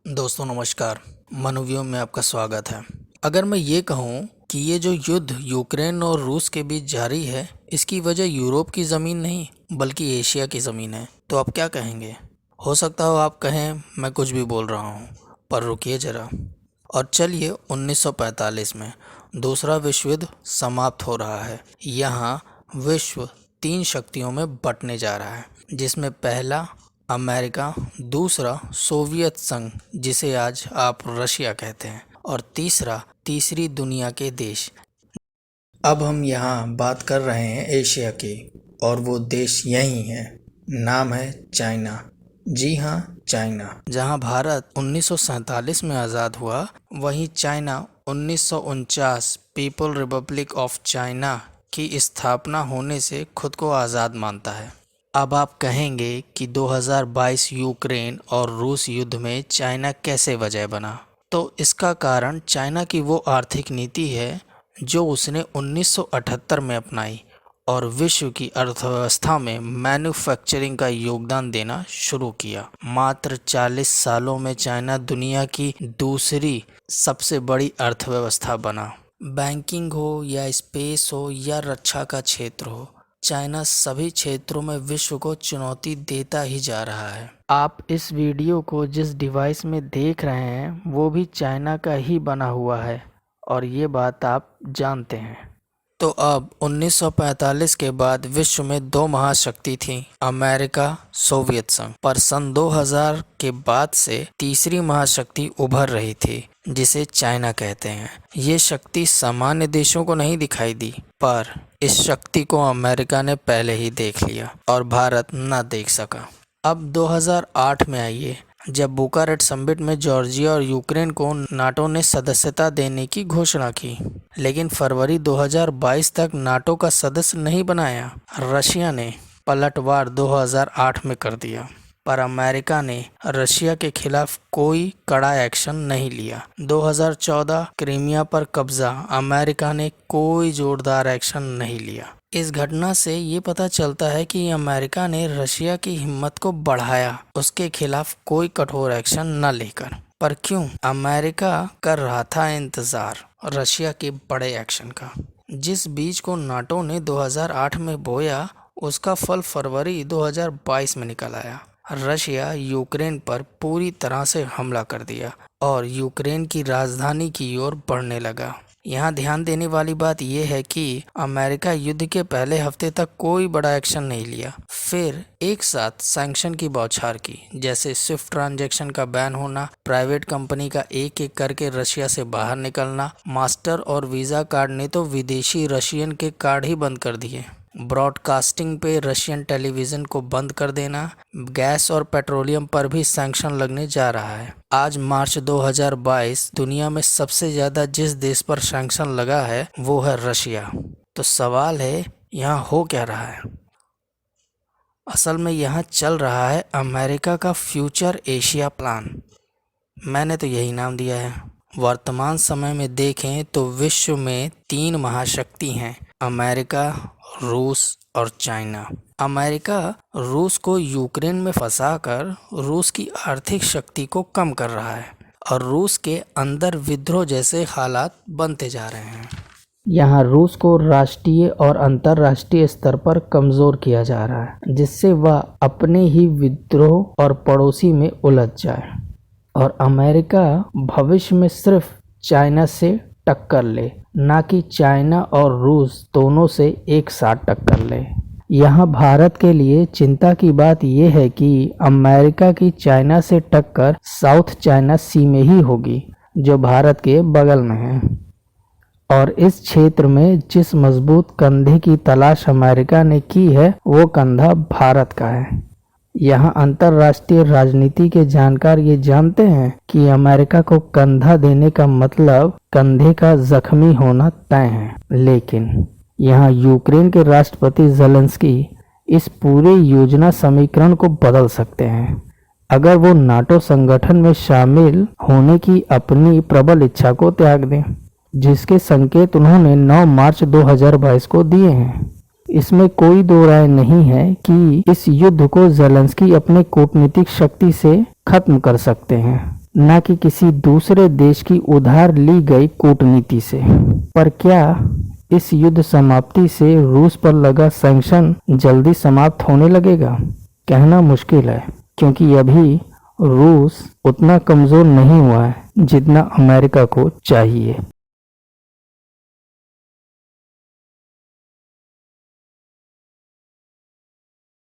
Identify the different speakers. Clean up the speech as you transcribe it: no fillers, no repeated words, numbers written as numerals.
Speaker 1: दोस्तों नमस्कार। मनोव्यूह में आपका स्वागत है। अगर मैं ये कहूँ कि ये जो युद्ध यूक्रेन और रूस के बीच जारी है, इसकी वजह यूरोप की ज़मीन नहीं बल्कि एशिया की ज़मीन है, तो आप क्या कहेंगे? हो सकता हो आप कहें मैं कुछ भी बोल रहा हूँ, पर रुकिए ज़रा और चलिए 1945 में दूसरा विश्व युद्ध समाप्त हो रहा है। यहाँ विश्व 3 शक्तियों में बंटने जा रहा है, जिसमें पहला अमेरिका, दूसरा सोवियत संघ जिसे आज आप रशिया कहते हैं, और तीसरा तीसरी दुनिया के देश। अब हम यहाँ बात कर रहे हैं एशिया की, और वो देश यही है, नाम है चाइना। जी हाँ, चाइना। जहाँ भारत 1947 में आज़ाद हुआ, वहीं China 1949 people Republic of China की स्थापना होने से खुद को आज़ाद मानता है। अब आप कहेंगे कि 2022 यूक्रेन और रूस युद्ध में चाइना कैसे वजह बना? तो इसका कारण चाइना की वो आर्थिक नीति है जो उसने 1978 में अपनाई और विश्व की अर्थव्यवस्था में मैन्युफैक्चरिंग का योगदान देना शुरू किया। मात्र 40 सालों में चाइना दुनिया की दूसरी सबसे बड़ी अर्थव्यवस्था बना। बैंकिंग हो या स्पेस हो या रक्षा का क्षेत्र हो, चाइना सभी क्षेत्रों में विश्व को चुनौती देता ही जा रहा है। आप इस वीडियो को जिस डिवाइस में देख रहे हैं वो भी चाइना का ही बना हुआ है, और ये बात आप जानते हैं। तो अब 1945 के बाद विश्व में 2 महाशक्ति थीं, अमेरिका, सोवियत संघ। पर सन 2000 के बाद से तीसरी महाशक्ति उभर रही थी, जिसे चाइना कहते हैं। ये शक्ति सामान्य देशों को नहीं दिखाई दी, पर इस शक्ति को अमेरिका ने पहले ही देख लिया और भारत न देख सका। अब 2008 में आइए, जब बुखारेस्ट समिट में जॉर्जिया और यूक्रेन को नाटो ने सदस्यता देने की घोषणा की, लेकिन फरवरी 2022 तक नाटो का सदस्य नहीं बनाया। रशिया ने पलटवार 2008 में कर दिया, पर अमेरिका ने रशिया के खिलाफ कोई कड़ा एक्शन नहीं लिया। 2014 क्रीमिया पर कब्जा, अमेरिका ने कोई जोरदार एक्शन नहीं लिया। इस घटना से ये पता चलता है कि अमेरिका ने रशिया की हिम्मत को बढ़ाया, उसके खिलाफ कोई कठोर एक्शन न लेकर। पर क्यों? अमेरिका कर रहा था इंतजार रशिया के बड़े एक्शन का। जिस बीज को नाटो ने 2008 में बोया, उसका फल फरवरी 2022 में निकल आया। रशिया यूक्रेन पर पूरी तरह से हमला कर दिया और यूक्रेन की राजधानी की ओर बढ़ने लगा। यहाँ ध्यान देने वाली बात यह है कि अमेरिका युद्ध के पहले हफ्ते तक कोई बड़ा एक्शन नहीं लिया, फिर एक साथ सैंक्शन की बौछार की, जैसे स्विफ्ट ट्रांजैक्शन का बैन होना, प्राइवेट कंपनी का एक एक करके रशिया से बाहर निकलना, मास्टर और वीज़ा कार्ड ने तो विदेशी रशियन के कार्ड ही बंद कर दिए, ब्रॉडकास्टिंग पे रशियन टेलीविज़न को बंद कर देना, गैस और पेट्रोलियम पर भी सैंक्शन लगने जा रहा है। आज मार्च 2022 दुनिया में सबसे ज़्यादा जिस देश पर सैंक्शन लगा है वो है रशिया। तो सवाल है, यहाँ हो क्या रहा है? असल में यहाँ चल रहा है अमेरिका का फ्यूचर एशिया प्लान। मैंने तो यही नाम दिया है। वर्तमान समय में देखें तो विश्व में 3 महाशक्ति हैं, अमेरिका, रूस और चाइना। अमेरिका रूस को यूक्रेन में फंसाकर रूस की आर्थिक शक्ति को कम कर रहा है और रूस के अंदर विद्रोह जैसे हालात बनते जा रहे हैं। यहाँ रूस को राष्ट्रीय और अंतर्राष्ट्रीय स्तर पर कमज़ोर किया जा रहा है, जिससे वह अपने ही विद्रोह और पड़ोसी में उलझ जाए और अमेरिका भविष्य में सिर्फ चाइना से टक्कर ले, ना कि चाइना और रूस दोनों से एक साथ टक्कर ले। यहाँ भारत के लिए चिंता की बात यह है कि अमेरिका की चाइना से टक्कर साउथ चाइना सी में ही होगी, जो भारत के बगल में है, और इस क्षेत्र में जिस मजबूत कंधे की तलाश अमेरिका ने की है वो कंधा भारत का है। यहाँ अंतर्राष्ट्रीय राजनीति के जानकार ये जानते हैं कि अमेरिका को कंधा देने का मतलब कंधे का जख्मी होना तय है, लेकिन यहाँ यूक्रेन के राष्ट्रपति ज़ेलेंस्की इस पूरे योजना समीकरण को बदल सकते हैं अगर वो नाटो संगठन में शामिल होने की अपनी प्रबल इच्छा को त्याग दें, जिसके संकेत उन्होंने 9 मार्च 2022 को दिए हैं। इसमें कोई दो राय नहीं है कि इस युद्ध को ज़ेलेंस्की अपने कूटनीतिक शक्ति से खत्म कर सकते हैं।
Speaker 2: न कि किसी दूसरे देश की उधार ली गई कूटनीति से। पर क्या इस युद्ध समाप्ति से रूस पर लगा सैंक्शन जल्दी समाप्त होने लगेगा? कहना मुश्किल है, क्योंकि अभी रूस उतना कमजोर नहीं हुआ है जितना अमेरिका को चाहिए।